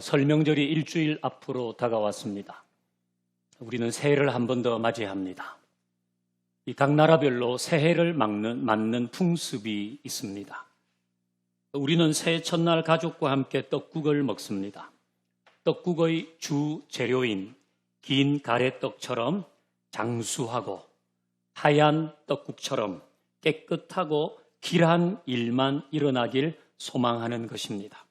설명절이 일주일 앞으로 다가왔습니다. 우리는 새해를 한 번 더 맞이합니다. 각 나라별로 새해를 맞는 풍습이 있습니다. 우리는 새해 첫날 가족과 함께 떡국을 먹습니다. 떡국의 주 재료인 긴 가래떡처럼 장수하고 하얀 떡국처럼 깨끗하고 길한 일만 일어나길 소망하는 것입니다.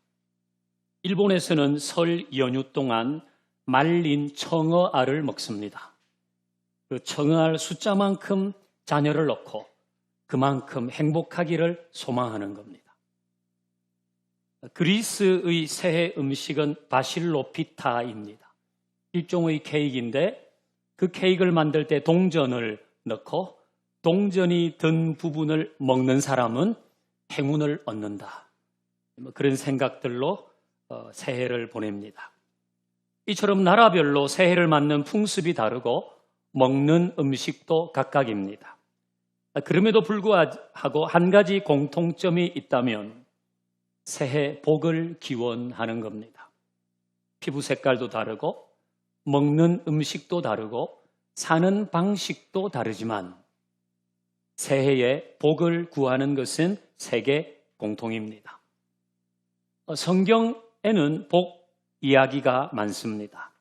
일본에서는 설 연휴 동안 말린 청어알을 먹습니다. 그 청어알 숫자만큼 자녀를 넣고 그만큼 행복하기를 소망하는 겁니다. 그리스의 새해 음식은 바실로 피타입니다. 일종의 케이크인데 그 케이크를 만들 때 동전을 넣고 동전이 든 부분을 먹는 사람은 행운을 얻는다. 그런 생각들로 새해를 보냅니다. 이처럼 나라별로 새해를 맞는 풍습이 다르고 먹는 음식도 각각입니다. 그럼에도 불구하고 한 가지 공통점이 있다면 새해 복을 기원하는 겁니다. 피부 색깔도 다르고 먹는 음식도 다르고 사는 방식도 다르지만 새해에 복을 구하는 것은 세계 공통입니다. 성경에는 복 이야기가 많습니다.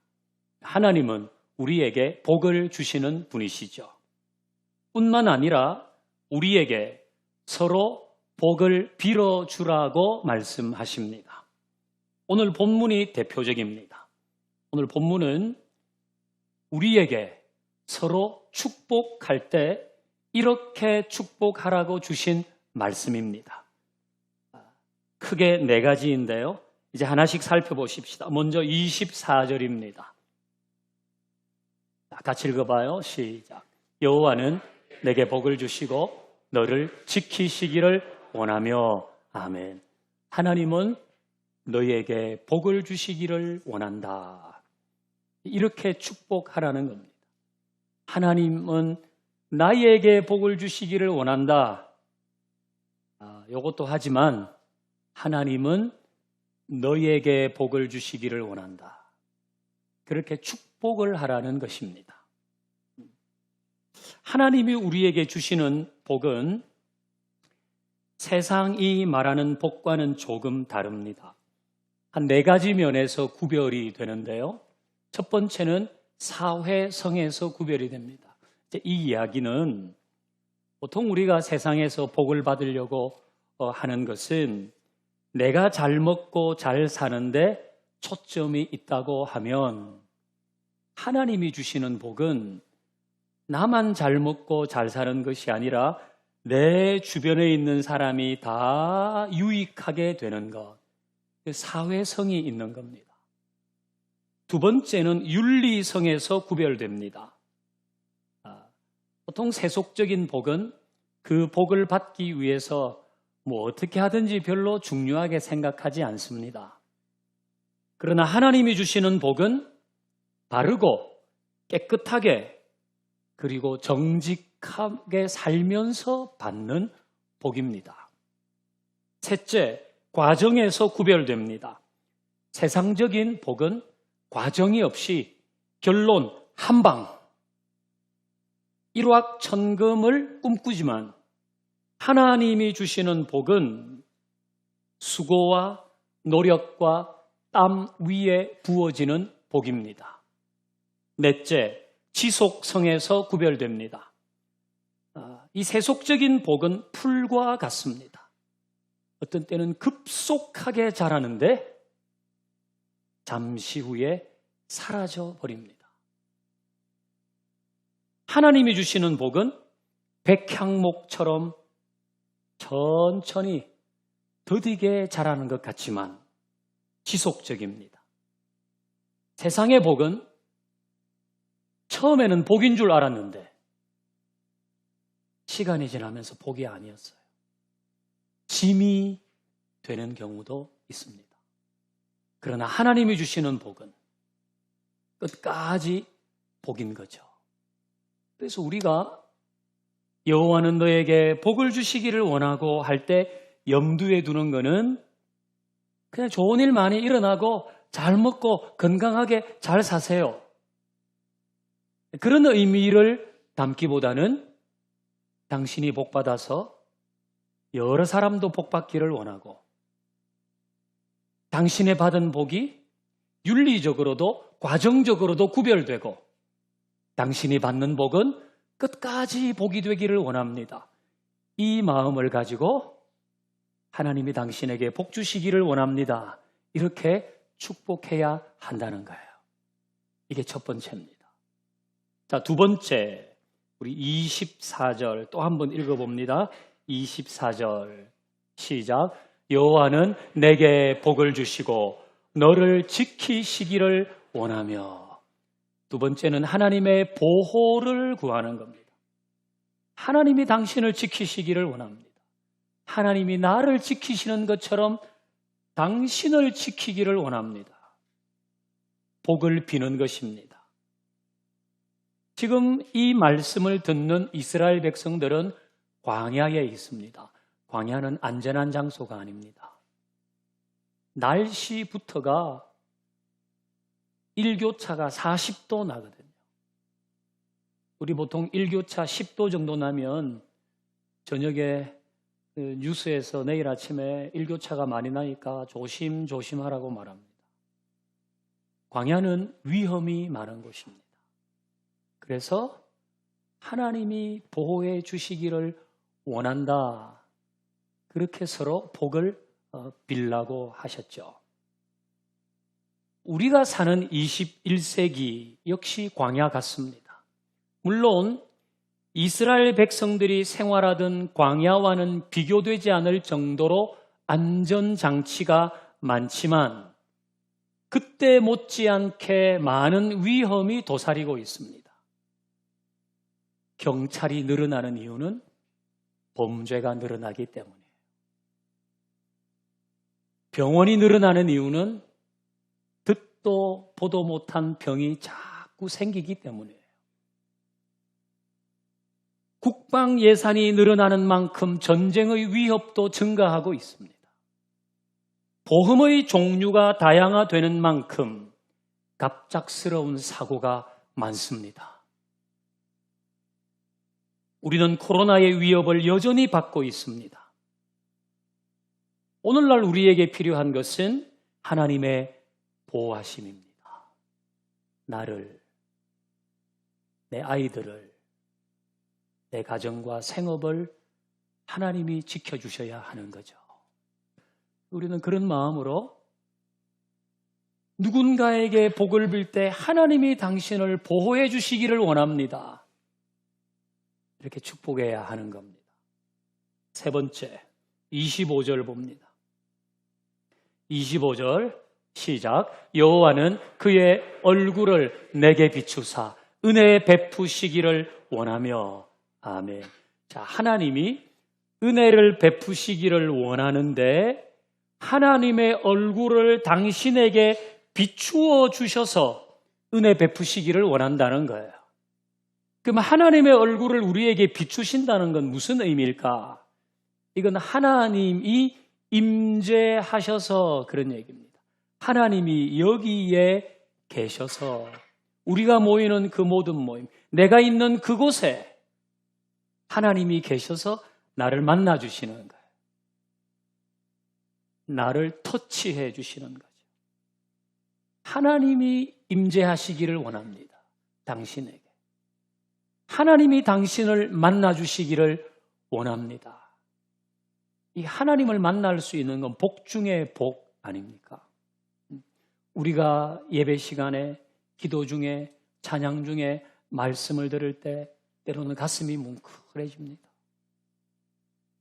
하나님은 우리에게 복을 주시는 분이시죠. 뿐만 아니라 우리에게 서로 복을 빌어주라고 말씀하십니다. 오늘 본문이 대표적입니다. 오늘 본문은 우리에게 서로 축복할 때 이렇게 축복하라고 주신 말씀입니다. 크게 네 가지인데요. 이제 하나씩 살펴보십시다. 먼저 24절입니다. 같이 읽어봐요. 시작. 여호와는 내게 복을 주시고 너를 지키시기를 원하며. 아멘. 하나님은 너에게 복을 주시기를 원한다. 이렇게 축복하라는 겁니다. 하나님은 나에게 복을 주시기를 원한다. 이것도 하지만 하나님은 너에게 복을 주시기를 원한다. 그렇게 축복을 하라는 것입니다. 하나님이 우리에게 주시는 복은 세상이 말하는 복과는 조금 다릅니다. 한 네 가지 면에서 구별이 되는데요. 첫 번째는 사회성에서 구별이 됩니다. 이 이야기는 보통 우리가 세상에서 복을 받으려고 하는 것은 내가 잘 먹고 잘 사는데 초점이 있다고 하면 하나님이 주시는 복은 나만 잘 먹고 잘 사는 것이 아니라 내 주변에 있는 사람이 다 유익하게 되는 것, 사회성이 있는 겁니다. 두 번째는 윤리성에서 구별됩니다. 보통 세속적인 복은 그 복을 받기 위해서 어떻게 하든지 별로 중요하게 생각하지 않습니다. 그러나 하나님이 주시는 복은 바르고 깨끗하게 그리고 정직하게 살면서 받는 복입니다. 셋째, 과정에서 구별됩니다. 세상적인 복은 과정이 없이 결론 한방 일확천금을 꿈꾸지만 하나님이 주시는 복은 수고와 노력과 땀 위에 부어지는 복입니다. 넷째, 지속성에서 구별됩니다. 이 세속적인 복은 풀과 같습니다. 어떤 때는 급속하게 자라는데 잠시 후에 사라져 버립니다. 하나님이 주시는 복은 백향목처럼 천천히 더디게 자라는 것 같지만 지속적입니다. 세상의 복은 처음에는 복인 줄 알았는데 시간이 지나면서 복이 아니었어요. 짐이 되는 경우도 있습니다. 그러나 하나님이 주시는 복은 끝까지 복인 거죠. 그래서 우리가 여호와는 너에게 복을 주시기를 원하고 할 때 염두에 두는 거는 그냥 좋은 일 많이 일어나고 잘 먹고 건강하게 잘 사세요. 그런 의미를 담기보다는 당신이 복받아서 여러 사람도 복받기를 원하고 당신의 받은 복이 윤리적으로도 과정적으로도 구별되고 당신이 받는 복은 끝까지 복이 되기를 원합니다. 이 마음을 가지고 하나님이 당신에게 복 주시기를 원합니다. 이렇게 축복해야 한다는 거예요. 이게 첫 번째입니다. 자, 두 번째, 우리 24절 또 한번 읽어봅니다. 24절 시작. 여호와는 내게 복을 주시고 너를 지키시기를 원하며. 두 번째는 하나님의 보호를 구하는 겁니다. 하나님이 당신을 지키시기를 원합니다. 하나님이 나를 지키시는 것처럼 당신을 지키기를 원합니다. 복을 비는 것입니다. 지금 이 말씀을 듣는 이스라엘 백성들은 광야에 있습니다. 광야는 안전한 장소가 아닙니다. 날씨부터가 일교차가 40도 나거든요. 우리 보통 일교차 10도 정도 나면 저녁에 뉴스에서 내일 아침에 일교차가 많이 나니까 조심하라고 말합니다. 광야는 위험이 많은 곳입니다. 그래서 하나님이 보호해 주시기를 원한다. 그렇게 서로 복을 빌라고 하셨죠. 우리가 사는 21세기 역시 광야 같습니다. 물론 이스라엘 백성들이 생활하던 광야와는 비교되지 않을 정도로 안전장치가 많지만 그때 못지않게 많은 위험이 도사리고 있습니다. 경찰이 늘어나는 이유는 범죄가 늘어나기 때문이에요. 병원이 늘어나는 이유는 듣도 보도 못한 병이 자꾸 생기기 때문이에요. 국방 예산이 늘어나는 만큼 전쟁의 위협도 증가하고 있습니다. 보험의 종류가 다양화되는 만큼 갑작스러운 사고가 많습니다. 우리는 코로나의 위협을 여전히 받고 있습니다. 오늘날 우리에게 필요한 것은 하나님의 보호하심입니다. 나를, 내 아이들을, 내 가정과 생업을 하나님이 지켜주셔야 하는 거죠. 우리는 그런 마음으로 누군가에게 복을 빌 때 하나님이 당신을 보호해 주시기를 원합니다. 이렇게 축복해야 하는 겁니다. 세 번째, 25절 봅니다. 25절 시작. 여호와는 그의 얼굴을 내게 비추사 은혜 베푸시기를 원하며. 아멘. 자, 하나님이 은혜를 베푸시기를 원하는데 하나님의 얼굴을 당신에게 비추어 주셔서 은혜 베푸시기를 원한다는 거예요. 그럼 하나님의 얼굴을 우리에게 비추신다는 건 무슨 의미일까? 이건 하나님이 임재하셔서 그런 얘기입니다. 하나님이 여기에 계셔서 우리가 모이는 그 모든 모임, 내가 있는 그곳에 하나님이 계셔서 나를 만나 주시는 거예요. 나를 터치해 주시는 거죠. 하나님이 임재하시기를 원합니다. 당신에게. 하나님이 당신을 만나 주시기를 원합니다. 이 하나님을 만날 수 있는 건 복 중에 복 아닙니까? 우리가 예배 시간에, 기도 중에, 찬양 중에 말씀을 들을 때 때로는 가슴이 뭉클해집니다.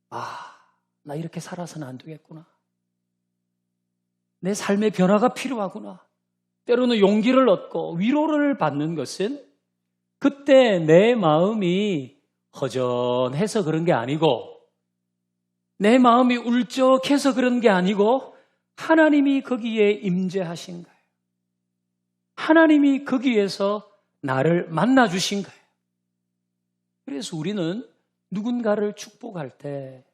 아, 나 이렇게 살아서는 안 되겠구나. 내 삶의 변화가 필요하구나. 때로는 용기를 얻고 위로를 받는 것은 그때 내 마음이 허전해서 그런 게 아니고 내 마음이 울적해서 그런 게 아니고 하나님이 거기에 임재하신 거예요. 하나님이 거기에서 나를 만나 주신 거예요. 그래서 우리는 누군가를 축복할 때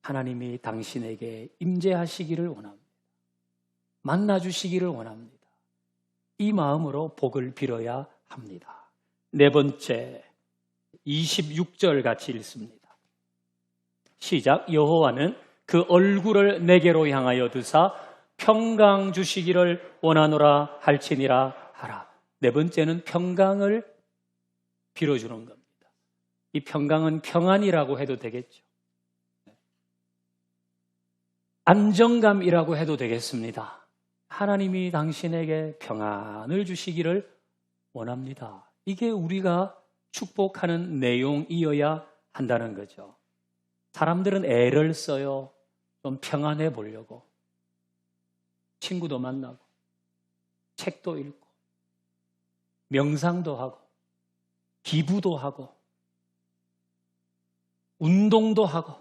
하나님이 당신에게 임재하시기를 원합니다. 만나주시기를 원합니다. 이 마음으로 복을 빌어야 합니다. 네 번째, 26절 같이 읽습니다. 시작. 여호와는 그 얼굴을 내게로 향하여 드사 평강 주시기를 원하노라 할지니라 하라. 네 번째는 평강을 빌어주는 겁니다. 이 평강은 평안이라고 해도 되겠죠. 안정감이라고 해도 되겠습니다. 하나님이 당신에게 평안을 주시기를 원합니다. 이게 우리가 축복하는 내용이어야 한다는 거죠. 사람들은 애를 써요. 좀 평안해 보려고. 친구도 만나고, 책도 읽고, 명상도 하고, 기부도 하고, 운동도 하고,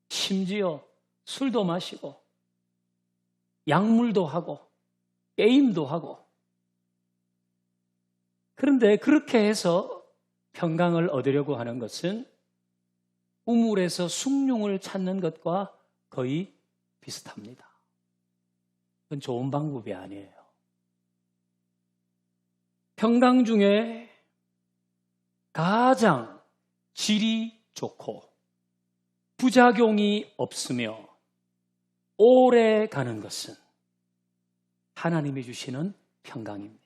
심지어 술도 마시고, 약물도 하고, 게임도 하고. 그런데 그렇게 해서 평강을 얻으려고 하는 것은 우물에서 숭늉을 찾는 것과 거의 비슷합니다. 그건 좋은 방법이 아니에요. 평강 중에 가장 질이 좋고 부작용이 없으며 오래 가는 것은 하나님이 주시는 평강입니다.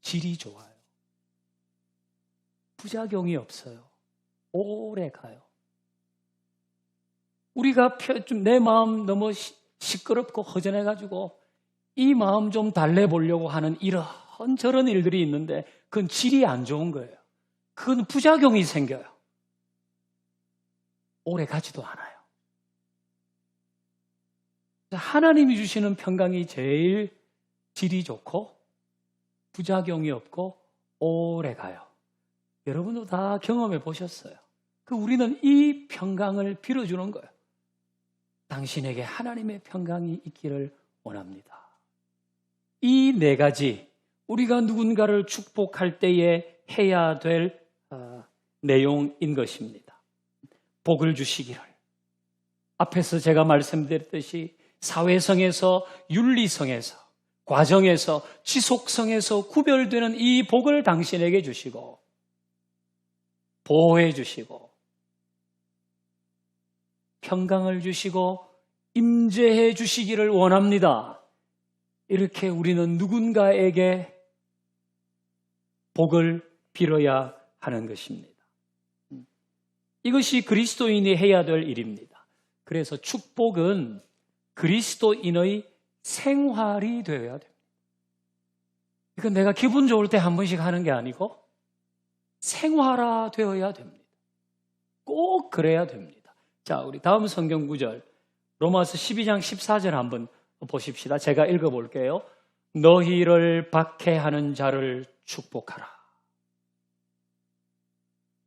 질이 좋아요. 부작용이 없어요. 오래 가요. 우리가 좀 내 마음 너무 시끄럽고 허전해가지고 이 마음 좀 달래보려고 하는 이런저런 일들이 있는데 그건 질이 안 좋은 거예요. 그건 부작용이 생겨요. 오래 가지도 않아요. 하나님이 주시는 평강이 제일 질이 좋고 부작용이 없고 오래 가요. 여러분도 다 경험해 보셨어요. 우리는 이 평강을 빌어주는 거예요. 당신에게 하나님의 평강이 있기를 원합니다. 이 네 가지 우리가 누군가를 축복할 때에 해야 될 내용인 것입니다. 복을 주시기를. 앞에서 제가 말씀드렸듯이 사회성에서 윤리성에서 과정에서 지속성에서 구별되는 이 복을 당신에게 주시고 보호해 주시고 평강을 주시고 임재해 주시기를 원합니다. 이렇게 우리는 누군가에게 복을 빌어야 하는 것입니다. 이것이 그리스도인이 해야 될 일입니다. 그래서 축복은 그리스도인의 생활이 되어야 됩니다. 이건 내가 기분 좋을 때 한 번씩 하는 게 아니고 생활화 되어야 됩니다. 꼭 그래야 됩니다. 자, 우리 다음 성경 구절 로마서 12장 14절 한번 보십시다. 제가 읽어볼게요. 너희를 박해하는 자를 축복하라.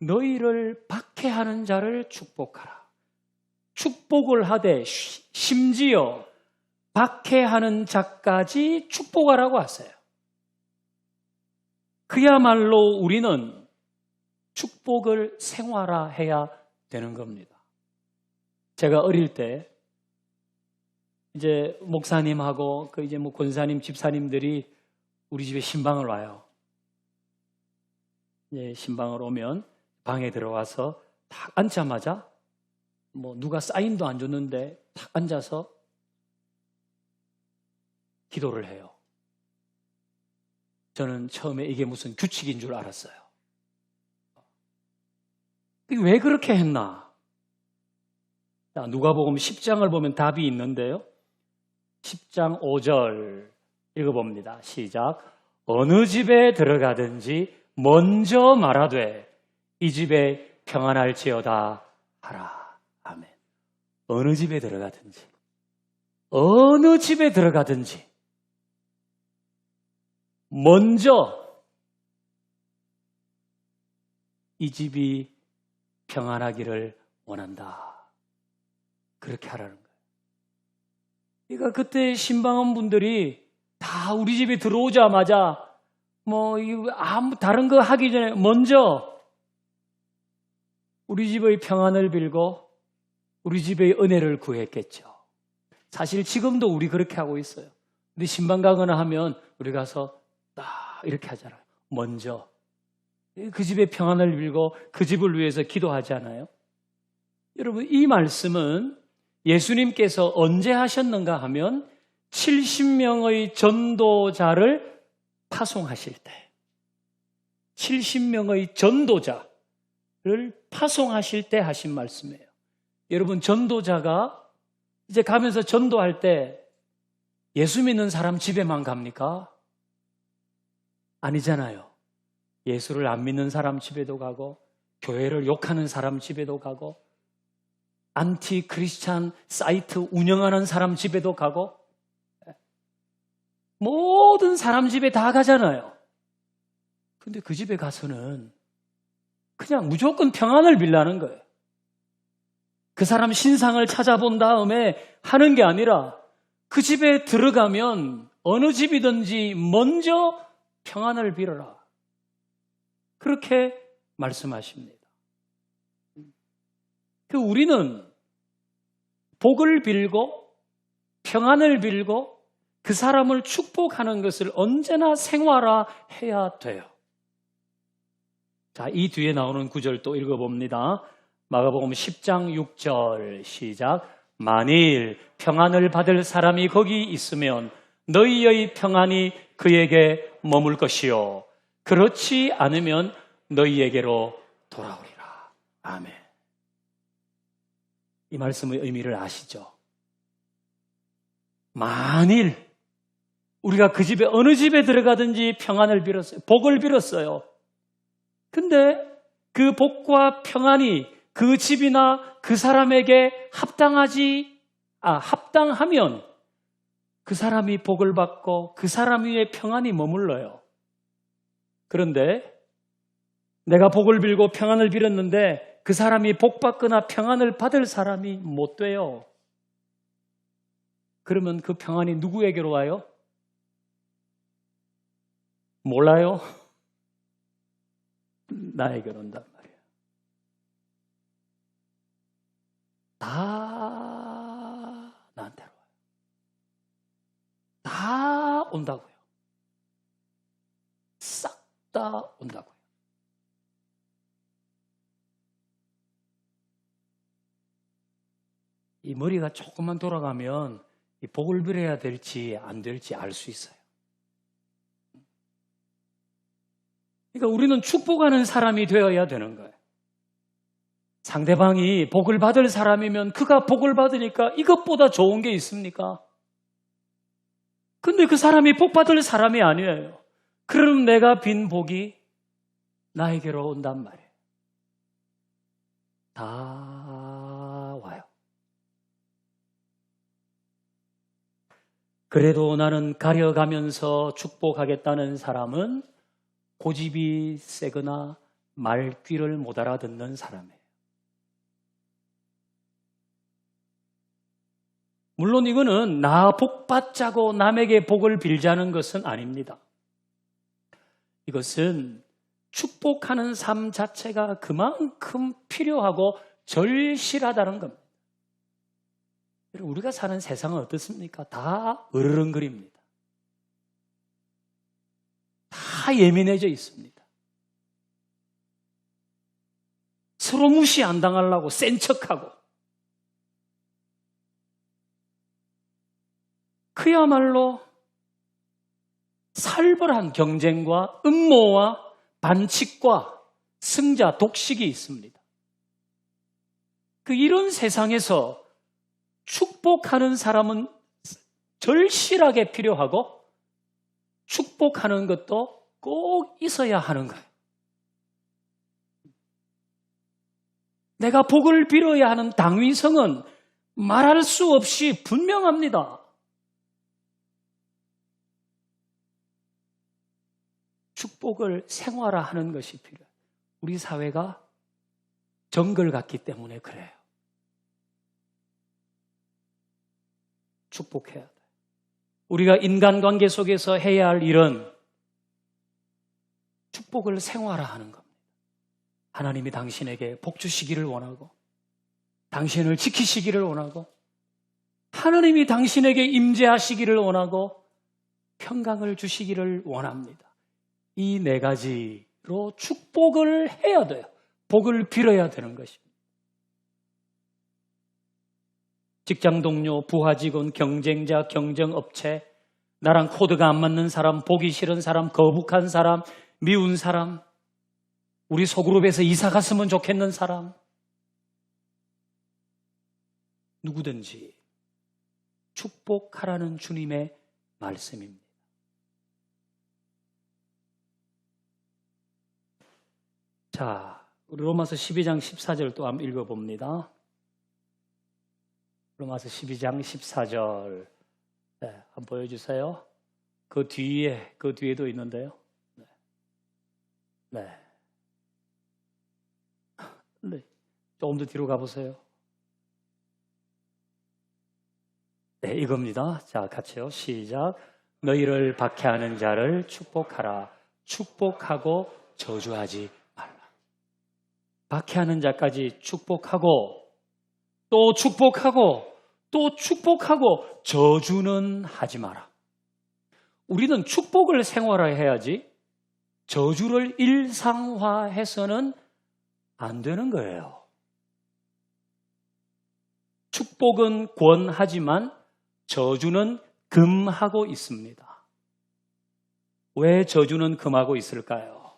너희를 박해하는 자를 축복하라. 축복을 하되 심지어 박해하는 자까지 축복하라고 하세요. 그야말로 우리는 축복을 생활화해야 되는 겁니다. 제가 어릴 때 이제 목사님하고 이제 권사님, 집사님들이 우리 집에 신방을 와요. 이제 신방을 오면 방에 들어와서 딱 앉자마자 누가 사인도 안 줬는데 딱 앉아서 기도를 해요. 저는 처음에 이게 무슨 규칙인 줄 알았어요. 왜 그렇게 했나? 자, 누가복음 10장을 보면 답이 있는데요. 10장 5절 읽어봅니다. 시작. 어느 집에 들어가든지 먼저 말하되 이 집에 평안할지어다 하라. 아멘. 어느 집에 들어가든지 어느 집에 들어가든지 먼저 이 집이 평안하기를 원한다. 그렇게 하라는 거예요. 그러니까 그때 신방원 분들이 다 우리 집에 들어오자마자 아무 다른 거 하기 전에 먼저 우리 집의 평안을 빌고 우리 집에 은혜를 구했겠죠. 사실 지금도 우리 그렇게 하고 있어요. 근데 신방 가거나 하면 우리 가서 딱 이렇게 하잖아요. 먼저 그 집의 평안을 빌고 그 집을 위해서 기도하지 않아요? 여러분, 이 말씀은 예수님께서 언제 하셨는가 하면 70명의 전도자를 파송하실 때, 70명의 전도자를 파송하실 때 하신 말씀이에요. 여러분, 전도자가 이제 가면서 전도할 때 예수 믿는 사람 집에만 갑니까? 아니잖아요. 예수를 안 믿는 사람 집에도 가고, 교회를 욕하는 사람 집에도 가고, 안티 크리스찬 사이트 운영하는 사람 집에도 가고, 모든 사람 집에 다 가잖아요. 근데 그 집에 가서는 그냥 무조건 평안을 빌라는 거예요. 그 사람 신상을 찾아본 다음에 하는 게 아니라 그 집에 들어가면 어느 집이든지 먼저 평안을 빌어라. 그렇게 말씀하십니다. 우리는 복을 빌고 평안을 빌고 그 사람을 축복하는 것을 언제나 생활화해야 돼요. 자, 이 뒤에 나오는 구절 또 읽어봅니다. 마가복음 10장 6절 시작. 만일 평안을 받을 사람이 거기 있으면 너희의 평안이 그에게 머물 것이요 그렇지 않으면 너희에게로 돌아오리라. 아멘. 이 말씀의 의미를 아시죠? 만일 우리가 그 집에 어느 집에 들어가든지 평안을 빌었어요. 복을 빌었어요. 근데 그 복과 평안이 그 집이나 그 사람에게 합당하면 그 사람이 복을 받고 그 사람 위에 평안이 머물러요. 그런데 내가 복을 빌고 평안을 빌었는데 그 사람이 복 받거나 평안을 받을 사람이 못 돼요. 그러면 그 평안이 누구에게로 와요? 몰라요? 나에게로 온단 말이에요. 다 나한테로 와요. 다 온다고요. 싹 다 온다고요. 이 머리가 조금만 돌아가면 이 복을 빌어야 될지 안 될지 알 수 있어요. 그러니까 우리는 축복하는 사람이 되어야 되는 거예요. 상대방이 복을 받을 사람이면 그가 복을 받으니까 이것보다 좋은 게 있습니까? 근데 그 사람이 복 받을 사람이 아니에요. 그럼 내가 빈 복이 나에게로 온단 말이에요. 다 와요. 그래도 나는 가려가면서 축복하겠다는 사람은 고집이 세거나 말귀를 못 알아듣는 사람이에요. 물론 이거는 나 복 받자고 남에게 복을 빌자는 것은 아닙니다. 이것은 축복하는 삶 자체가 그만큼 필요하고 절실하다는 겁니다. 우리가 사는 세상은 어떻습니까? 다 으르렁거립니다. 다 예민해져 있습니다. 서로 무시 안 당하려고 센 척하고 그야말로 살벌한 경쟁과 음모와 반칙과 승자 독식이 있습니다. 이런 세상에서 축복하는 사람은 절실하게 필요하고 축복하는 것도 꼭 있어야 하는 거예요. 내가 복을 빌어야 하는 당위성은 말할 수 없이 분명합니다. 축복을 생활화하는 것이 필요해요. 우리 사회가 정글 같기 때문에 그래요. 축복해야 돼요. 우리가 인간관계 속에서 해야 할 일은 축복을 생활화하는 겁니다. 하나님이 당신에게 복 주시기를 원하고 당신을 지키시기를 원하고 하나님이 당신에게 임재하시기를 원하고 평강을 주시기를 원합니다. 이 네 가지로 축복을 해야 돼요. 복을 빌어야 되는 것입니다. 직장 동료, 부하 직원, 경쟁자, 경쟁업체, 나랑 코드가 안 맞는 사람, 보기 싫은 사람, 거북한 사람, 미운 사람, 우리 소그룹에서 이사 갔으면 좋겠는 사람, 누구든지 축복하라는 주님의 말씀입니다. 자, 우리 로마서 12장 14절 또 한번 읽어봅니다. 로마서 12장 14절 네, 한번 보여주세요. 그 뒤에도 있는데요. 네. 조금 더 뒤로 가보세요. 네, 이겁니다. 자, 같이요. 시작. 너희를 박해하는 자를 축복하라. 축복하고 저주하지 말라. 박해하는 자까지 축복하고 또 축복하고 또 축복하고 저주는 하지 마라. 우리는 축복을 생활화해야지 저주를 일상화해서는 안 되는 거예요. 축복은 권하지만 저주는 금하고 있습니다. 왜 저주는 금하고 있을까요?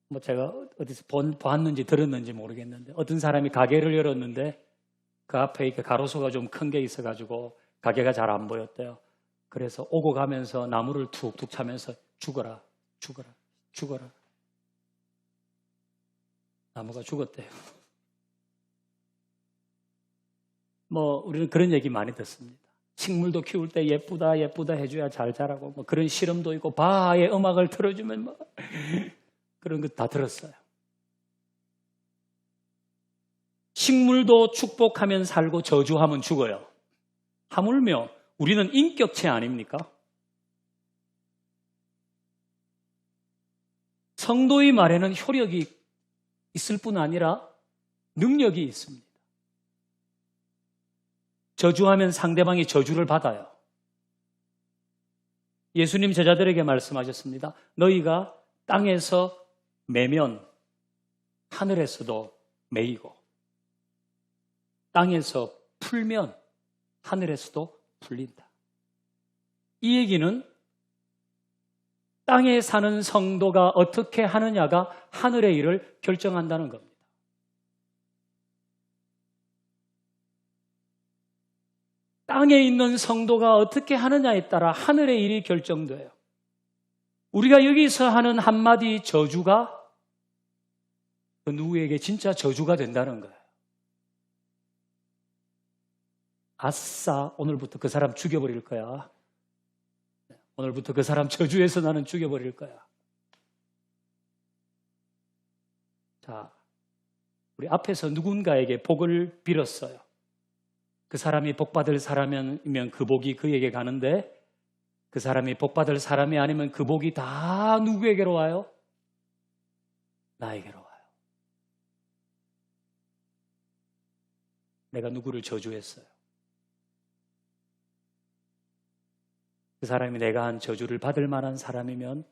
뭐 제가 어디서 봤는지 들었는지 모르겠는데 어떤 사람이 가게를 열었는데 그 앞에 이렇게 가로수가 좀 큰 게 있어가지고 가게가 잘 안 보였대요. 그래서 오고 가면서 나무를 툭툭 차면서 죽어라, 죽어라, 죽어라. 나무가 죽었대요. 뭐 우리는 그런 얘기 많이 듣습니다. 식물도 키울 때 예쁘다 예쁘다 해줘야 잘 자라고 뭐 그런 실험도 있고 바하의 음악을 틀어주면 뭐 그런 거 다 들었어요. 식물도 축복하면 살고 저주하면 죽어요. 하물며 우리는 인격체 아닙니까? 성도의 말에는 효력이 있을 뿐 아니라 능력이 있습니다. 저주하면 상대방이 저주를 받아요. 예수님 제자들에게 말씀하셨습니다. 너희가 땅에서 매면 하늘에서도 매이고 땅에서 풀면 하늘에서도 풀린다. 이 얘기는 땅에 사는 성도가 어떻게 하느냐가 하늘의 일을 결정한다는 겁니다. 땅에 있는 성도가 어떻게 하느냐에 따라 하늘의 일이 결정돼요. 우리가 여기서 하는 한마디 저주가 그 누구에게 진짜 저주가 된다는 거예요. 아싸, 오늘부터 그 사람 죽여버릴 거야. 오늘부터 그 사람 저주해서 나는 죽여버릴 거야. 자, 우리 앞에서 누군가에게 복을 빌었어요. 그 사람이 복받을 사람이면 그 복이 그에게 가는데 그 사람이 복받을 사람이 아니면 그 복이 다 누구에게로 와요? 나에게로 와요. 내가 누구를 저주했어요. 그 사람이 내가 한 저주를 받을 만한 사람이면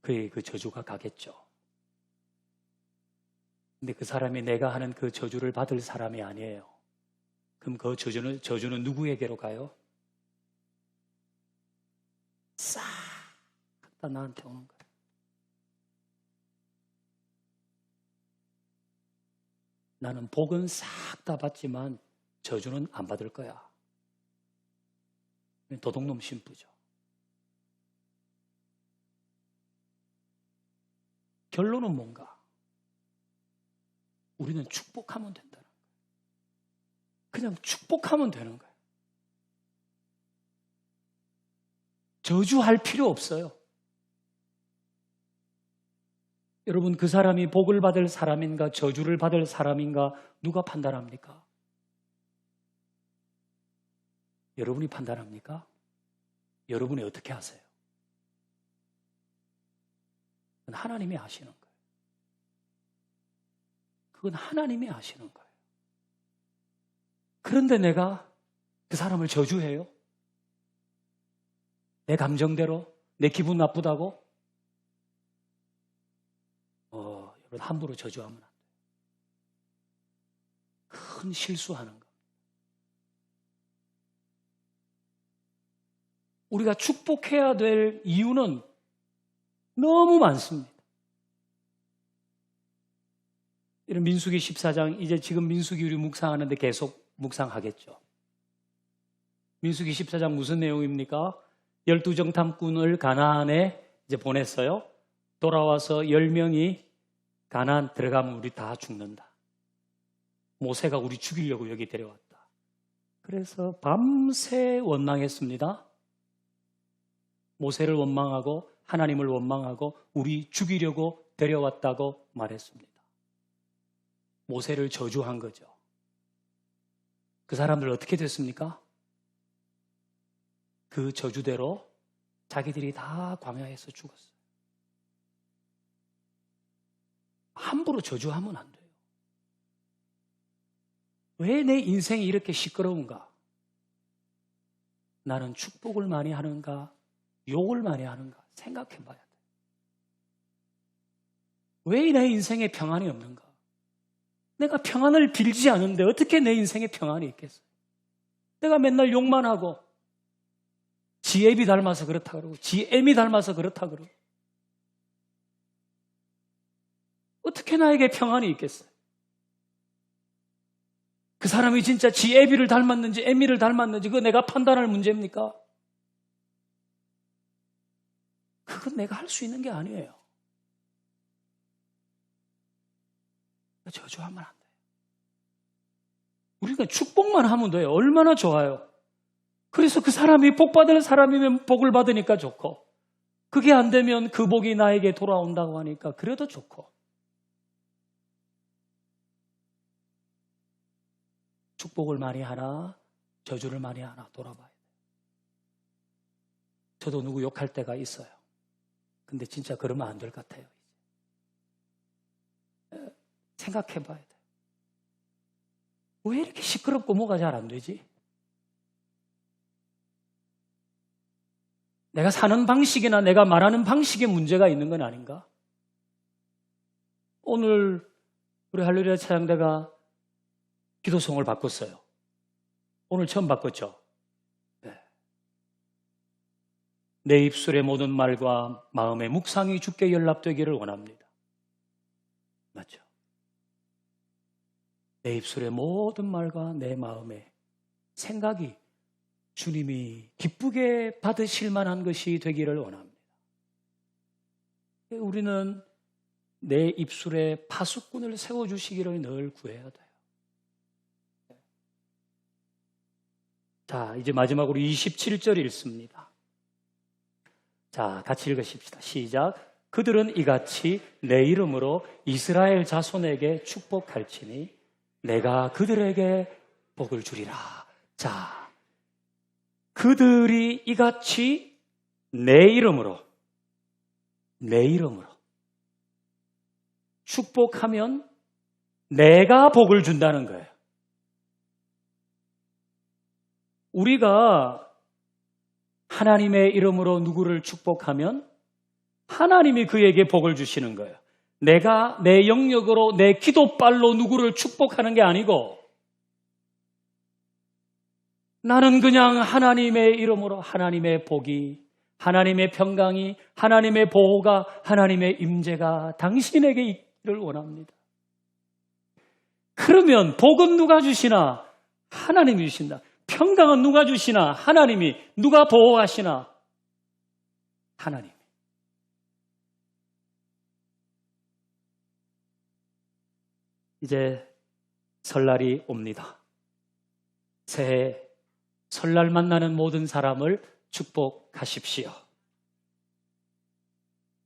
그의 그 저주가 가겠죠. 근데 그 사람이 내가 하는 그 저주를 받을 사람이 아니에요. 그럼 그 저주는 누구에게로 가요? 싹 다 나한테 오는 거예요. 나는 복은 싹 다 받지만 저주는 안 받을 거야. 도둑놈 심부죠. 결론은 뭔가? 우리는 축복하면 된다는 거예요. 그냥 축복하면 되는 거예요. 저주할 필요 없어요. 여러분, 그 사람이 복을 받을 사람인가 저주를 받을 사람인가 누가 판단합니까? 여러분이 판단합니까? 여러분이 어떻게 하세요? 하나님이 아시는 거예요. 그건 하나님이 하시는 거예요. 그런데 내가 그 사람을 저주해요? 내 감정대로? 내 기분 나쁘다고? 여러분, 함부로 저주하면 안 돼요. 큰 실수하는 거. 우리가 축복해야 될 이유는 너무 많습니다. 이런 민수기 14장, 이제 지금 민수기 우리 묵상하는데 계속 묵상하겠죠. 민수기 14장 무슨 내용입니까? 12정탐꾼을 가나안에 이제 보냈어요. 돌아와서 10명이 가나안 들어가면 우리 다 죽는다. 모세가 우리 죽이려고 여기 데려왔다. 그래서 밤새 원망했습니다. 모세를 원망하고 하나님을 원망하고 우리 죽이려고 데려왔다고 말했습니다. 모세를 저주한 거죠. 그 사람들 어떻게 됐습니까? 그 저주대로 자기들이 다 광야에서 죽었어요. 함부로 저주하면 안 돼요. 왜 내 인생이 이렇게 시끄러운가? 나는 축복을 많이 하는가? 욕을 많이 하는가? 생각해 봐야 돼. 왜 내 인생에 평안이 없는가? 내가 평안을 빌지 않은데 어떻게 내 인생에 평안이 있겠어요? 내가 맨날 욕만 하고 지 애비 닮아서 그렇다 그러고 지 애미 닮아서 그렇다 그러고 어떻게 나에게 평안이 있겠어요? 그 사람이 진짜 지 애비를 닮았는지 애미를 닮았는지 그거 내가 판단할 문제입니까? 그건 내가 할 수 있는 게 아니에요. 저주하면 안 돼요. 우리가 축복만 하면 돼요. 얼마나 좋아요. 그래서 그 사람이 복받을 사람이면 복을 받으니까 좋고 그게 안 되면 그 복이 나에게 돌아온다고 하니까 그래도 좋고 축복을 많이 하나 저주를 많이 하나 돌아봐야 돼요. 저도 누구 욕할 때가 있어요. 근데 진짜 그러면 안 될 것 같아요. 생각해 봐야 돼요. 왜 이렇게 시끄럽고 뭐가 잘 안 되지? 내가 사는 방식이나 내가 말하는 방식에 문제가 있는 건 아닌가? 오늘 우리 할렐루야 찬양대가 기도송을 바꿨어요. 오늘 처음 바꿨죠? 네. 내 입술의 모든 말과 마음의 묵상이 주께 연락되기를 원합니다. 맞죠? 내 입술의 모든 말과 내 마음의 생각이 주님이 기쁘게 받으실 만한 것이 되기를 원합니다. 우리는 내 입술에 파수꾼을 세워주시기를 늘 구해야 돼요. 자, 이제 마지막으로 27절 읽습니다. 자, 같이 읽으십시다. 시작. 그들은 이같이 내 이름으로 이스라엘 자손에게 축복할지니 내가 그들에게 복을 주리라. 자, 그들이 이같이 내 이름으로 축복하면 내가 복을 준다는 거예요. 우리가 하나님의 이름으로 누구를 축복하면 하나님이 그에게 복을 주시는 거예요. 내가 내 영역으로 내 기도빨로 누구를 축복하는 게 아니고 나는 그냥 하나님의 이름으로 하나님의 복이, 하나님의 평강이, 하나님의 보호가, 하나님의 임재가 당신에게 있기를 원합니다. 그러면 복은 누가 주시나? 하나님이 주신다. 평강은 누가 주시나? 하나님이. 누가 보호하시나? 하나님. 이제 설날이 옵니다. 새해 설날 만나는 모든 사람을 축복하십시오.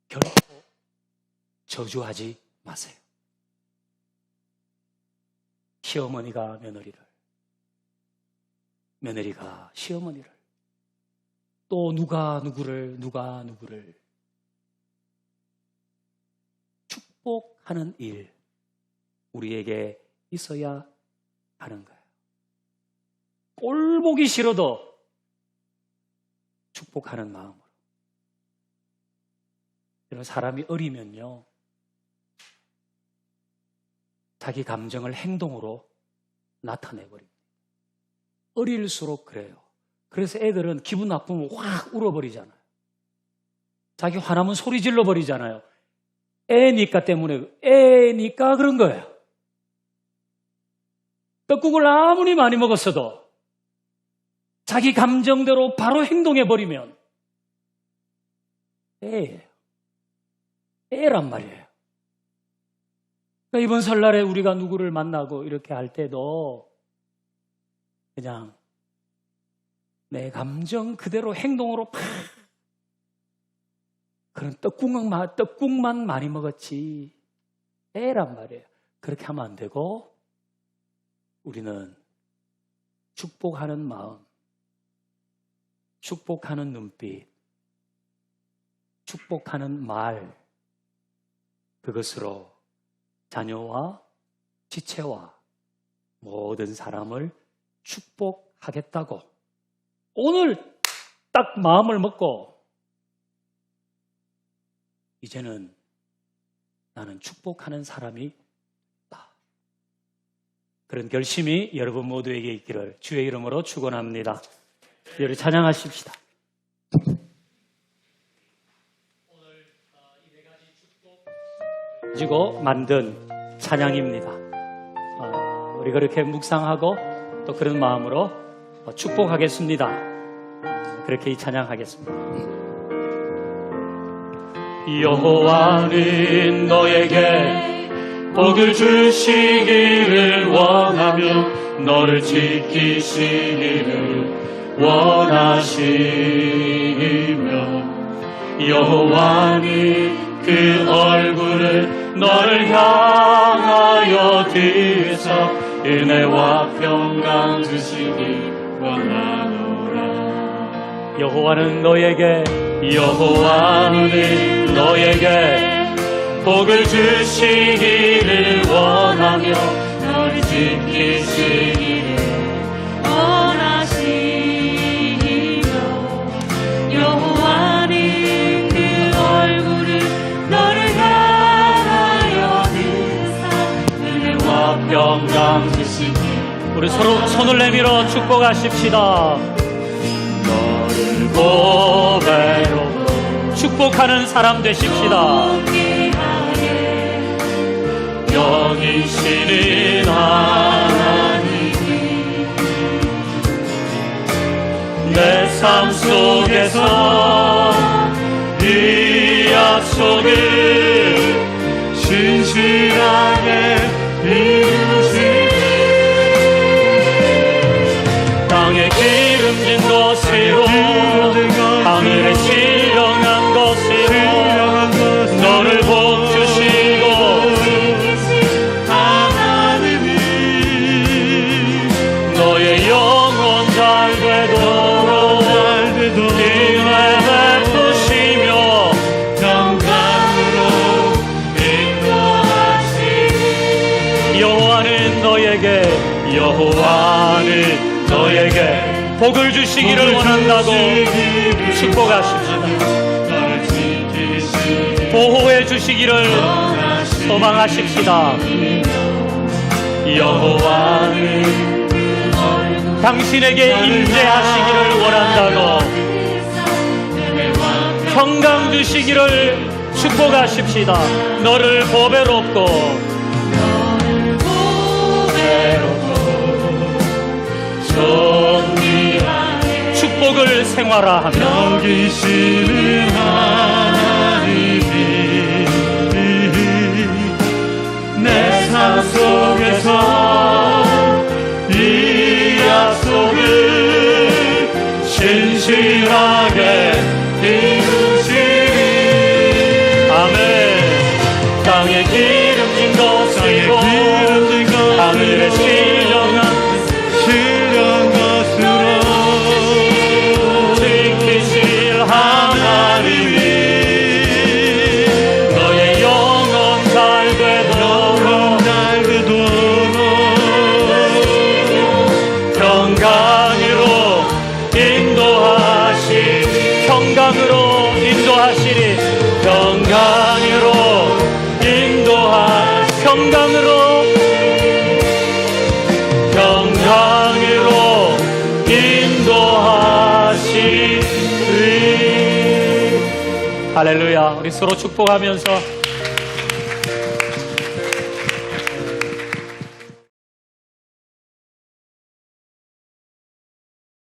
결코 저주하지 마세요. 시어머니가 며느리를, 며느리가 시어머니를, 또 누가 누구를 축복하는 일, 우리에게 있어야 하는 거예요. 꼴 보기 싫어도 축복하는 마음으로. 여러분, 사람이 어리면요, 자기 감정을 행동으로 나타내버립니다. 어릴수록 그래요. 그래서 애들은 기분 나쁘면 확 울어버리잖아요. 자기 화나면 소리 질러버리잖아요. 애니까 때문에, 애니까 그런 거예요. 떡국을 아무리 많이 먹었어도 자기 감정대로 바로 행동해버리면 애예요. 애란 말이에요. 그러니까 이번 설날에 우리가 누구를 만나고 이렇게 할 때도 그냥 내 감정 그대로 행동으로 팍, 그런 떡국만 많이 먹었지 애란 말이에요. 그렇게 하면 안 되고 우리는 축복하는 마음, 축복하는 눈빛, 축복하는 말, 그것으로 자녀와 지체와 모든 사람을 축복하겠다고 오늘 딱 마음을 먹고 이제는 나는 축복하는 사람이 있다. 그런 결심이 여러분 모두에게 있기를 주의 이름으로 축원합니다. 여러분 찬양하십시다. 오늘 이 네 가지 축복 가지고 만든 찬양입니다. 우리 그렇게 묵상하고 또 그런 마음으로 축복하겠습니다. 그렇게 이 찬양하겠습니다. 여호와는 너에게 복을 주시기를 원하며 너를 지키시기를 원하시며 여호와는 그 얼굴을 너를 향하여 드사 은혜와 평강 주시기 원하노라. 여호와는 너에게 복을 주시기를 원하며 너를 지키시기를 원하시며 여호와는 그 얼굴을 너를 향하여 드사 은혜와 평강 주시기. 우리 서로 손을 내밀어 축복하십시다. 너를 고배로 축복하는 사람 되십시다. 여기시는 하나님이 내 삶 속에서 이 약속을 신실하게 이루시니 땅에 기름진 것으로 하늘에 신령한 것으로 너를 복주시고 하나님이 너의 영혼 잘 되도록 은혜 베푸시며 평강으로 인도하시니 여호와는 너에게 복을 주시기를 원한다고 축복하십시다. 보호해 주시기를 소망하십시다. 여호와는 당신에게 임재하시기를 원한다고 평강 주시기를 축복하십시다. 너를 보배롭고 존귀하게 축복을 생활화하며 여기시는 하나님이 내 삶 속에서 이 약속을 신실하게 이루시니 아멘. 땅에 기름진 것으로 하늘에 신령한 것으로 지키실 하나님이 너의 영혼 잘 되도록 평강으로 인도하시리. 할렐루야. 우리 서로 축복하면서